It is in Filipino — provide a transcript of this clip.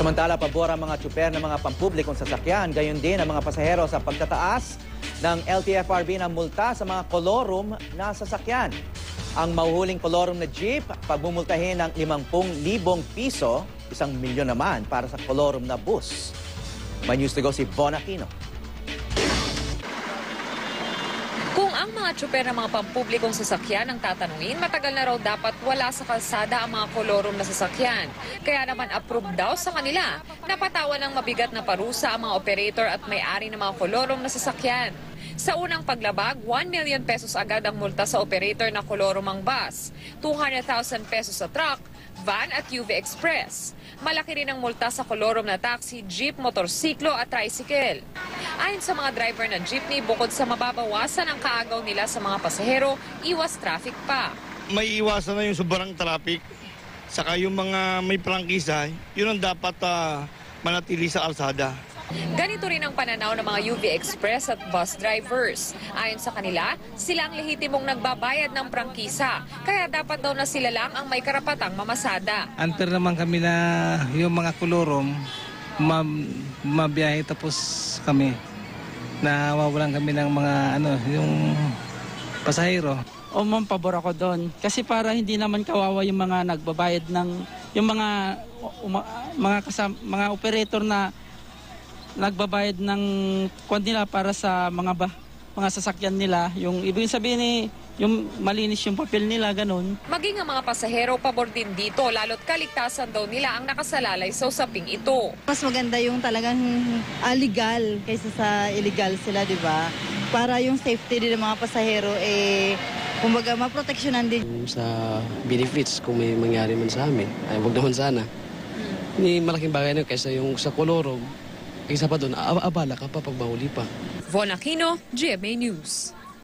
Samantala, pabor ang mga tsuper ng mga pampublikong sasakyan. Gayon din ang mga pasahero sa pagtataas ng LTFRB ng multa sa mga kolorum na sasakyan. Ang mahuhuling kolorum na jeep, pagmumultahin ng 50,000 piso, 1 milyon naman para sa kolorum na bus. May news to go si Von Aquino. Kung ang mga tsuper ng mga pampublikong sasakyan ang tatanungin, matagal na raw dapat wala sa kalsada ang mga kolorum na sasakyan. Kaya naman approved daw sa kanila. Napatawan ng mabigat na parusa ang mga operator at may-ari ng mga kolorum na sasakyan. Sa unang paglabag, 1 million pesos agad ang multa sa operator na kolorum ang bus, 200,000 pesos sa truck, van at UV Express. Malaki rin ang multa sa kolorum na taxi, jeep, motorsiklo at tricycle. Ayon sa mga driver ng jeepney, bukod sa mababawasan ang kaagaw nila sa mga pasahero, iwas traffic pa. May iwasan na yung sobrang traffic, saka yung mga may prangkisa, yun ang dapat manatili sa alsada. Ganito rin ang pananaw ng mga UV Express at bus drivers. Ayon sa kanila, sila ang lehitimong nagbabayad ng prangkisa. Kaya dapat daw na sila lang ang may karapatang mamasada. Anter naman kami na yung mga kolorum, mabiyahe tapos kami. Na wawalan kami ng mga yung pasahero. O ma'am, pabor ako doon. Kasi para hindi naman kawawa yung mga nagbabayad ng, yung mga operator na nagbabayad ng kwan nila para sa mga sasakyan nila. Yung ibig sabihin yung malinis yung papel nila, ganun. Maging ang mga pasahero pabor din dito, lalo't kaligtasan daw nila ang nakasalalay sa usaping ito. Mas maganda yung talagang legal kaysa sa illegal sila, di ba? Para yung safety din ng mga pasahero, kumbaga maproteksyonan din. Sa benefits, kung may mangyari man sa amin, ay wag naman sana. Hindi malaking bagay na kaysa yung sa kolorum. Isa pa doon, abala ka pa pag mahuli pa. Von Aquino, GMA News.